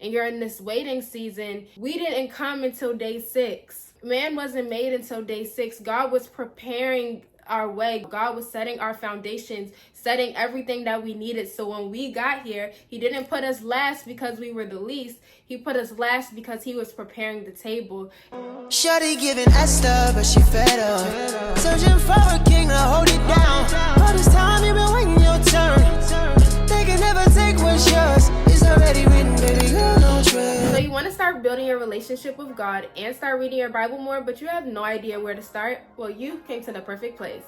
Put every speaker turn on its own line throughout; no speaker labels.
and you're in this waiting season, we didn't come until day 6. Man wasn't made until day 6. God was preparing our way. God was setting our foundations, setting everything that we needed. So when we got here, he didn't put us last because we were the least. He put us last because he was preparing the table.
Shawty giving Esther, but she fed up. Searching for a king to hold it down. All this time you been waiting your turn. They can never take what's yours. It's already written, baby girl, don't trip.
So you want to start building your relationship with God and start reading your Bible more, but you have no idea where to start? Well, you came to the perfect place.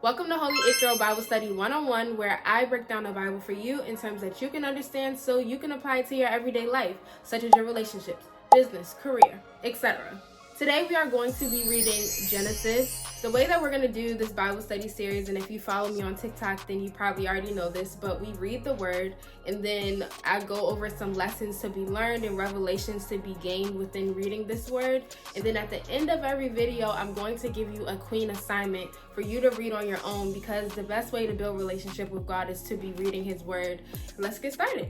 Welcome to Holy 8-Year-Old Bible Study 101, where I break down the Bible for you in terms that you can understand so you can apply it to your everyday life, such as your relationships, business, career, etc. Today we are going to be reading Genesis. The way that we're going to do this Bible study series, and if you follow me on TikTok, then you probably already know this, but we read the word and then I go over some lessons to be learned and revelations to be gained within reading this word. And then at the end of every video, I'm going to give you a queen assignment for you to read on your own, because the best way to build a relationship with God is to be reading his word. Let's get started.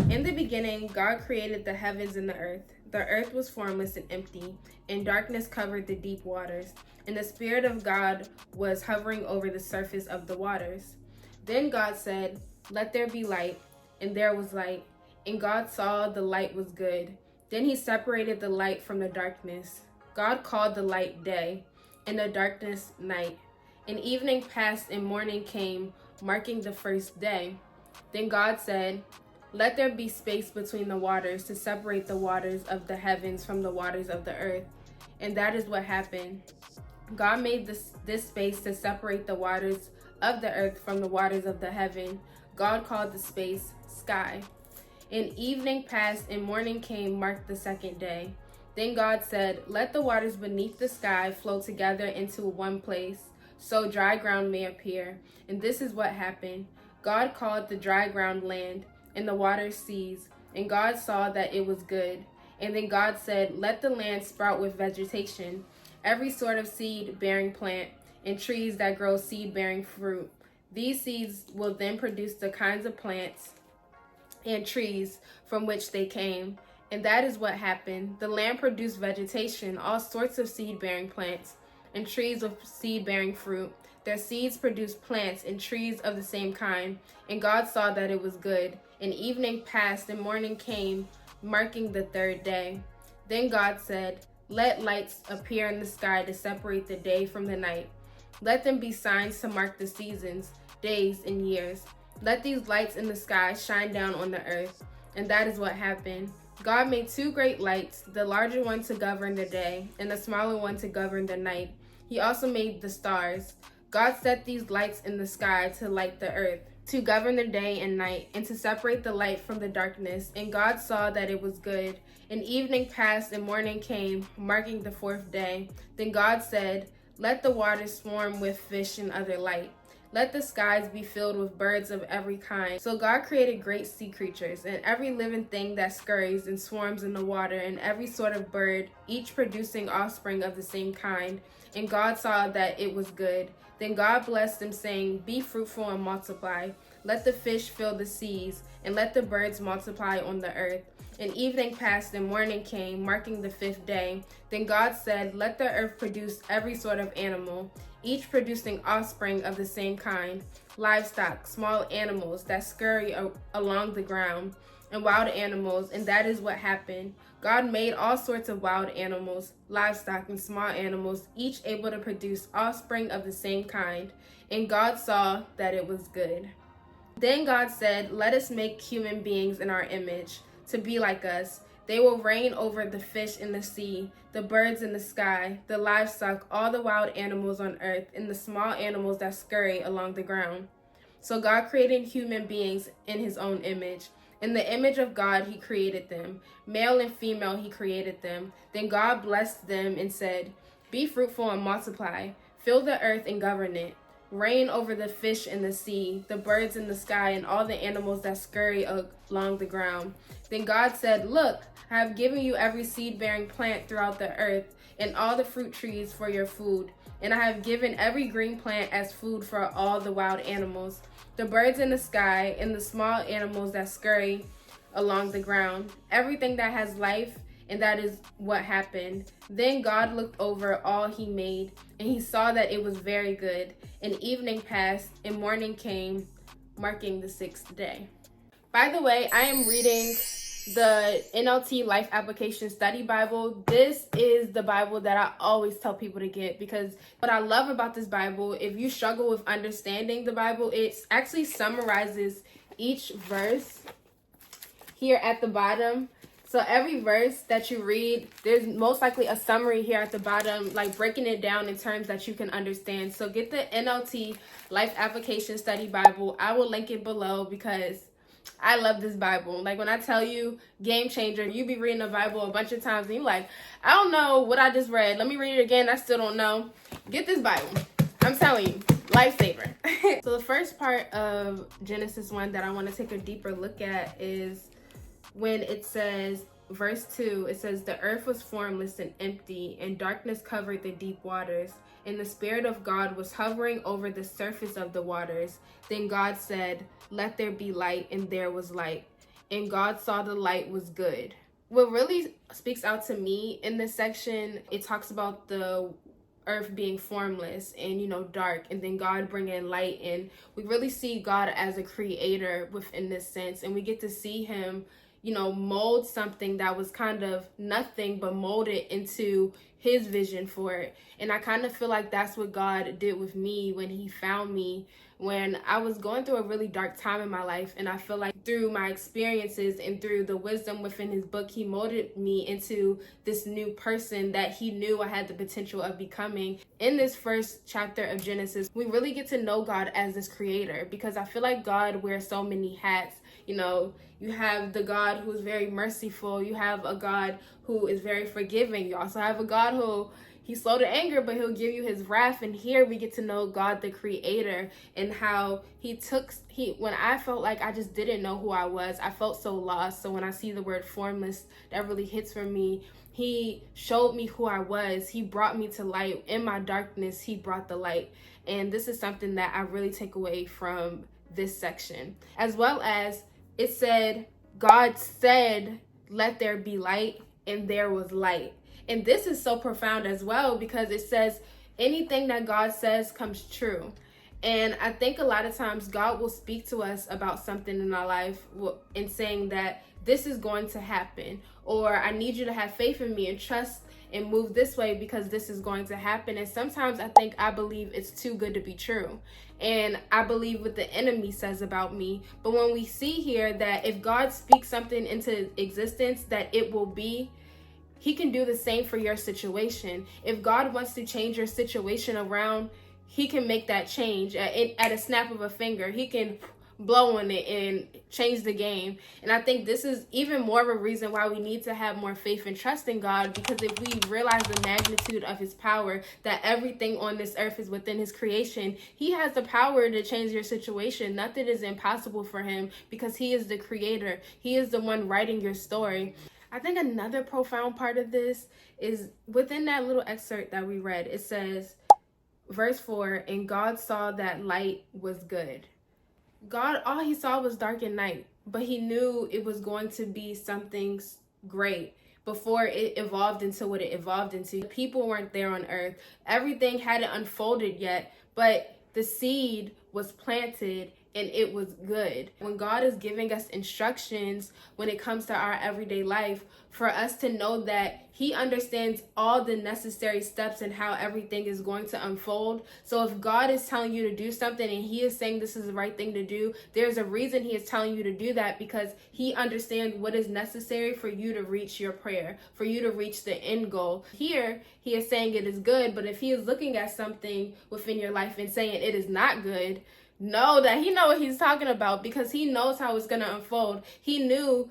In the beginning, God created the heavens and the earth. The earth was formless and empty, and darkness covered the deep waters, and the Spirit of God was hovering over the surface of the waters. Then God said, "Let there be light," and there was light. And God saw the light was good. Then he separated the light from the darkness. God called the light day, and the darkness night. And evening passed and morning came, marking the first day. Then God said, "Let there be space between the waters to separate the waters of the heavens from the waters of the earth." And that is what happened. God made this space to separate the waters of the earth from the waters of the heaven. God called the space sky. And evening passed and morning came, marked the second day. Then God said, "Let the waters beneath the sky flow together into one place, so dry ground may appear." And this is what happened. God called the dry ground land, and the waters seas, and God saw that it was good. And then God said, "Let the land sprout with vegetation, every sort of seed-bearing plant, and trees that grow seed-bearing fruit. These seeds will then produce the kinds of plants and trees from which they came." And that is what happened. The land produced vegetation, all sorts of seed-bearing plants, and trees with seed-bearing fruit. Their seeds produced plants and trees of the same kind, and God saw that it was good. And evening passed and morning came, marking the third day. Then God said, "Let lights appear in the sky to separate the day from the night. Let them be signs to mark the seasons, days, and years. Let these lights in the sky shine down on the earth." And that is what happened. God made 2 great lights, the larger one to govern the day, and the smaller one to govern the night. He also made the stars. God set these lights in the sky to light the earth, to govern the day and night, and to separate the light from the darkness. And God saw that it was good. And evening passed and morning came, marking the 4th day. Then God said, "Let the waters swarm with fish and other life. Let the skies be filled with birds of every kind." So God created great sea creatures, and every living thing that scurries and swarms in the water, and every sort of bird, each producing offspring of the same kind. And God saw that it was good. Then God blessed them, saying, "Be fruitful and multiply. Let the fish fill the seas, and let the birds multiply on the earth." And evening passed and morning came, marking the 5th day. Then God said, "Let the earth produce every sort of animal, each producing offspring of the same kind, livestock, small animals that scurry along the ground, and wild animals." And that is what happened. God made all sorts of wild animals, livestock, and small animals, each able to produce offspring of the same kind. And God saw that it was good. Then God said, "Let us make human beings in our image, to be like us. They will reign over the fish in the sea, the birds in the sky, the livestock, all the wild animals on earth, and the small animals that scurry along the ground." So God created human beings in his own image. In the image of God, he created them. Male and female, he created them. Then God blessed them and said, "Be fruitful and multiply. Fill the earth and govern it. Reign over the fish in the sea, the birds in the sky, and all the animals that scurry along the ground." Then God said, "Look, I have given you every seed-bearing plant throughout the earth, and all the fruit trees for your food. And I have given every green plant as food for all the wild animals, the birds in the sky, and the small animals that scurry along the ground, everything that has life, and that is what happened. Then God looked over all he made, and he saw that it was very good. And evening passed, and morning came, marking the sixth day. By the way, I am reading the NLT Life Application Study Bible. This is the Bible that I always tell people to get, because what I love about this Bible, if you struggle with understanding the Bible, it actually summarizes each verse here at the bottom. So every verse that you read, there's most likely a summary here at the bottom, like breaking it down in terms that you can understand. So get the NLT Life Application Study Bible. I will link it below because I love this Bible. Like, when I tell you, game changer, you be reading the Bible a bunch of times and you're like, I don't know what I just read. Let me read it again. I still don't know. Get this Bible. I'm telling you, lifesaver. So the first part of Genesis 1 that I want to take a deeper look at is when it says, verse 2, it says, the earth was formless and empty, and darkness covered the deep waters, and the Spirit of God was hovering over the surface of the waters. Then God said, let there be light, and there was light. And God saw the light was good. What really speaks out to me in this section, it talks about the earth being formless and, dark, and then God bringing light in. We really see God as a creator within this sense, and we get to see him mold something that was kind of nothing, but mold it into his vision for it. And I kind of feel like that's what God did with me when he found me when I was going through a really dark time in my life. And I feel like through my experiences and through the wisdom within his book, he molded me into this new person that he knew I had the potential of becoming. In this first chapter of Genesis, we really get to know God as this creator, because I feel like God wears so many hats. You have the God who is very merciful. You have a God who is very forgiving. You also have a God who he's slow to anger, but he'll give you his wrath. And here we get to know God, the creator, and how when I felt like I just didn't know who I was, I felt so lost. So when I see the word formless, that really hits for me. He showed me who I was. He brought me to light. In my darkness, he brought the light. And this is something that I really take away from this section. As well as it said, God said, let there be light, and there was light. And this is so profound as well, because it says anything that God says comes true. And I think a lot of times God will speak to us about something in our life and saying that this is going to happen, or I need you to have faith in me and trust and move this way because this is going to happen. And sometimes I believe it's too good to be true. And I believe what the enemy says about me. But when we see here that if God speaks something into existence, that it will be, he can do the same for your situation. If God wants to change your situation around, he can make that change at a snap of a finger. He can blow on it and change the game. And I think this is even more of a reason why we need to have more faith and trust in God, because if we realize the magnitude of his power, that everything on this earth is within his creation, he has the power to change your situation. Nothing is impossible for him, because he is the creator. He is the one writing your story. I think another profound part of this is within that little excerpt that we read. It says, verse 4, and God saw that light was good. God, all he saw was dark and night, but he knew it was going to be something great before it evolved into what it evolved into. People weren't there on earth. Everything hadn't unfolded yet, but the seed was planted and it was good. When God is giving us instructions when it comes to our everyday life, for us to know that he understands all the necessary steps and how everything is going to unfold. So if God is telling you to do something and he is saying this is the right thing to do, there's a reason he is telling you to do that, because he understands what is necessary for you to reach your prayer, for you to reach the end goal. Here, he is saying it is good, but if he is looking at something within your life and saying it is not good, know that he knows what he's talking about, because he knows how it's going to unfold. He knew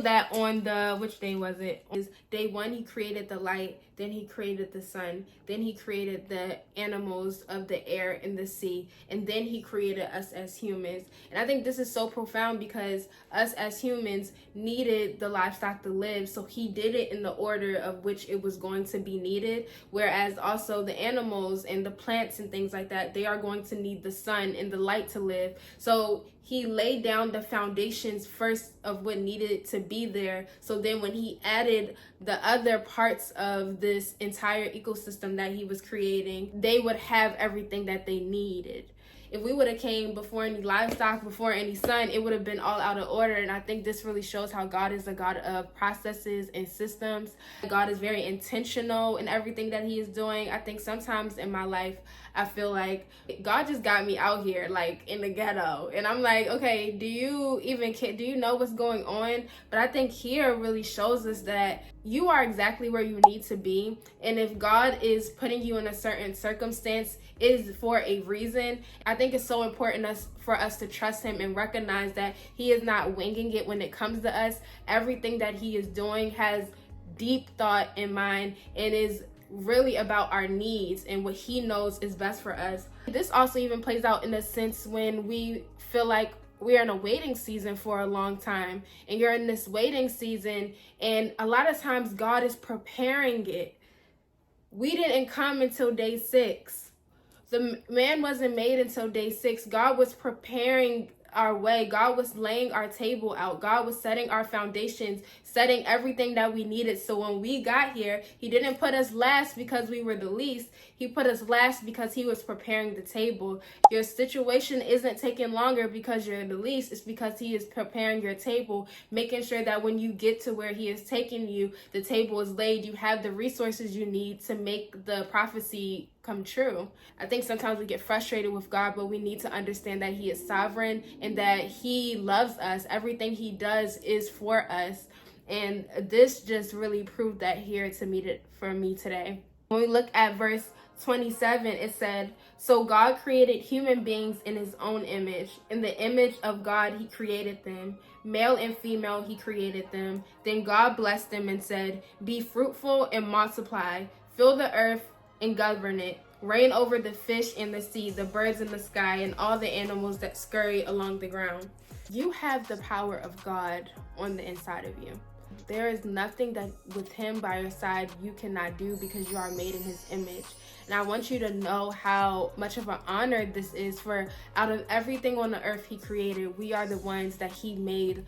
that on which day was it? Day 1, he created the light. then he created the sun, then he created the animals of the air and the sea, and then he created us as humans. And I think this is so profound because us as humans needed the livestock to live, so he did it in the order of which it was going to be needed, whereas also the animals and the plants and things like that, they are going to need the sun and the light to live. So he laid down the foundations first of what needed to be there. So then when he added the other parts of this entire ecosystem that he was creating, they would have everything that they needed. If we would have came before any livestock, before any sun, it would have been all out of order. And I think this really shows how God is a God of processes and systems. God is very intentional in everything that he is doing. I think sometimes in my life, I feel like God just got me out here, like in the ghetto. And I'm like, okay, do you even care? Do you know what's going on? But I think here really shows us that you are exactly where you need to be. And if God is putting you in a certain circumstance, it is for a reason. I think it's so important for us to trust him and recognize that he is not winging it when it comes to us. Everything that he is doing has deep thought in mind and is really about our needs and what he knows is best for us. This also even plays out in a sense when we feel like we're in a waiting season for a long time, and you're in this waiting season, and a lot of times God is preparing it. We didn't come until day 6. The man wasn't made until day 6. God was preparing our way. God was laying our table out. God was setting our foundations, setting everything that we needed. So when we got here, he didn't put us last because we were the least. He put us last because he was preparing the table. Your situation isn't taking longer because you're the least. It's because he is preparing your table, making sure that when you get to where he is taking you, the table is laid. You have the resources you need to make the prophecy come true. I think sometimes we get frustrated with God, but we need to understand that he is sovereign and that he loves us. Everything he does is for us. And this just really proved that here for me today. When we look at verse 27, it said, "So God created human beings in his own image. In the image of God, he created them. Male and female, he created them. Then God blessed them and said, 'Be fruitful and multiply. Fill the earth and govern it. Reign over the fish in the sea, the birds in the sky, and all the animals that scurry along the ground.'" You have the power of God on the inside of you. There is nothing that with him by your side you cannot do because you are made in his image. And I want you to know how much of an honor this is, for out of everything on the earth he created, we are the ones that he made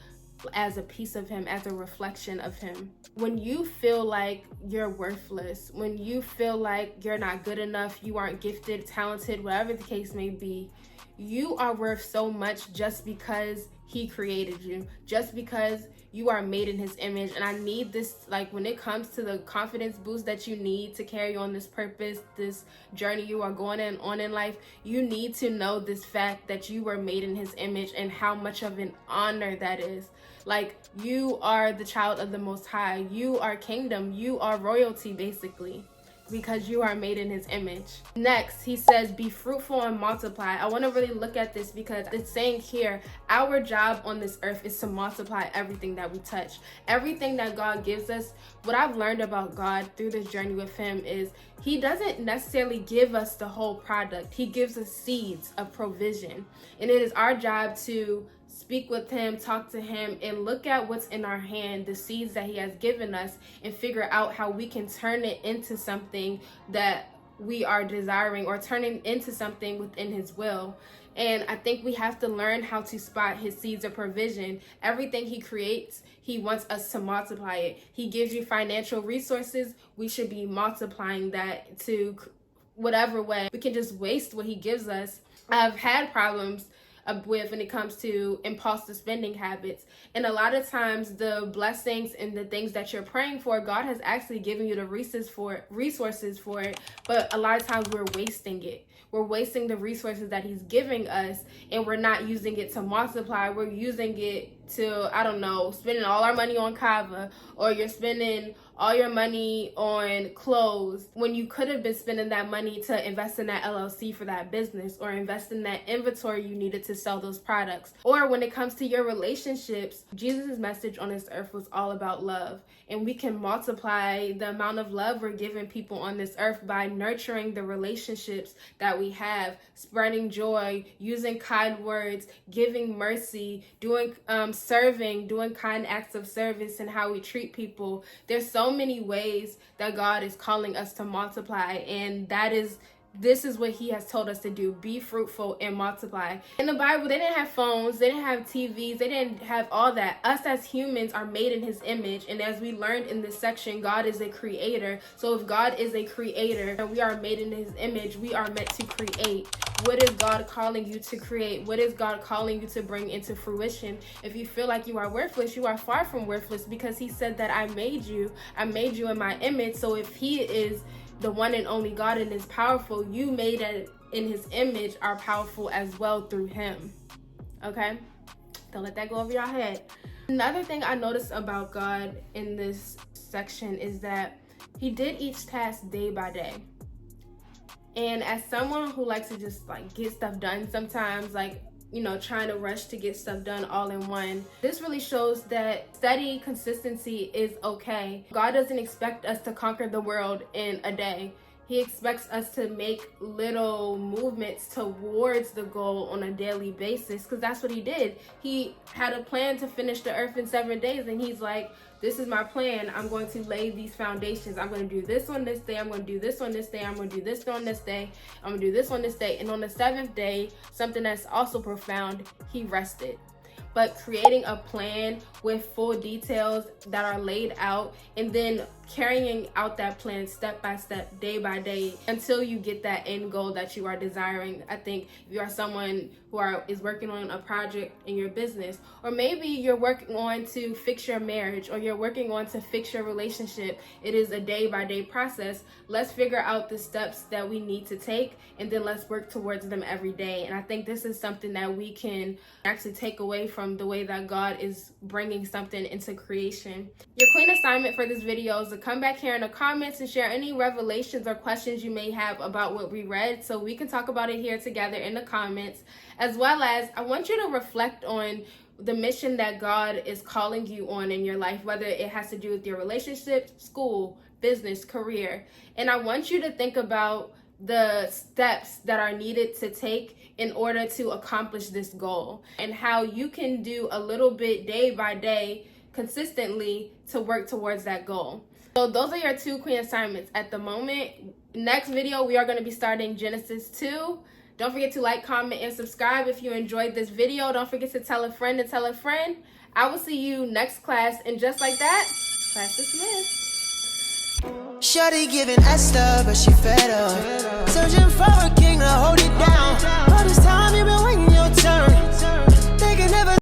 as a piece of him, as a reflection of him. When you feel like you're worthless, when you feel like you're not good enough, you aren't gifted, talented, whatever the case may be, you are worth so much just because he created you, just because you are made in his image. And I need this, like when it comes to the confidence boost that you need to carry on this purpose, this journey you are going on in life, you need to know this fact that you were made in his image and how much of an honor that is. Like, you are the child of the Most High. You are kingdom. You are royalty, basically, because you are made in his image. Next, he says, "Be fruitful and multiply." I want to really look at this because it's saying here, our job on this earth is to multiply everything that we touch. Everything that God gives us. What I've learned about God through this journey with him is he doesn't necessarily give us the whole product. He gives us seeds of provision. And it is our job to speak with him, talk to him, and look at what's in our hand, the seeds that he has given us, and figure out how we can turn it into something that we are desiring, or turn it into something within his will. And I think we have to learn how to spot his seeds of provision. Everything he creates, he wants us to multiply it. He gives you financial resources. We should be multiplying that to whatever way. We can just waste what he gives us. I've had problems with when it comes to impulsive spending habits, and a lot of times the blessings and the things that you're praying for, God has actually given you the resources for it, but a lot of times we're wasting it. We're wasting the resources that he's giving us, and we're not using it to multiply. We're using it to, I don't know, spending all our money on Kava, or you're spending all your money on clothes when you could have been spending that money to invest in that LLC for that business, or invest in that inventory you needed to sell those products. Or when it comes to your relationships, Jesus' message on this earth was all about love. And we can multiply the amount of love we're giving people on this earth by nurturing the relationships that we have, spreading joy, using kind words, giving mercy, doing serving, doing kind acts of service, and how we treat people. There's so many ways that God is calling us to multiply, and this is what he has told us to do: be fruitful and multiply. In the Bible, they didn't have phones, they didn't have TVs, they didn't have all that. Us as humans are made in his image, and as we learned in this section, God is a creator. So if God is a creator and we are made in his image, we are meant to create. What is God calling you to create? What is God calling you to bring into fruition? If you feel like you are worthless, you are far from worthless, because he said that I made you in my image. So if he is the one and only God and is powerful, you made it in his image are powerful as well through him. Okay? Don't let that go over your head. Another thing I noticed about God in this section is that he did each task day by day. And as someone who likes to just like get stuff done sometimes, like, you know, trying to rush to get stuff done all in one, this really shows that steady consistency is okay. God doesn't expect us to conquer the world in a day. He expects us to make little movements towards the goal on a daily basis, because that's what he did. He had a plan to finish the earth in 7 days, and he's like, this is my plan. I'm going to lay these foundations. I'm going to do this on this day. I'm going to do this on this day. I'm going to do this on this day. I'm going to do this on this day. And on the 7th day, something that's also profound, he rested. But creating a plan with full details that are laid out, and then carrying out that plan step by step, day by day, until you get that end goal that you are desiring. I think if you are someone who is working on a project in your business, or maybe you're working on to fix your marriage, or you're working on to fix your relationship, it is a day by day process. Let's figure out the steps that we need to take, and then let's work towards them every day. And I think this is something that we can actually take away from the way that God is bringing something into creation. Your queen assignment for this video is to come back here in the comments and share any revelations or questions you may have about what we read, so we can talk about it here together in the comments. As well as, I want you to reflect on the mission that God is calling you on in your life, whether it has to do with your relationship, school, business, career. And I want you to think about the steps that are needed to take in order to accomplish this goal, and how you can do a little bit day by day consistently to work towards that goal. So those are your 2 queen assignments at the moment. Next video, we are going to be starting Genesis 2. Don't forget to like, comment, and subscribe if you enjoyed this video. Don't forget to tell a friend to tell a friend. I will see you next class, and just like that, class dismissed.
Shawty giving Esther, but she fed up. Searching for a king to hold it down.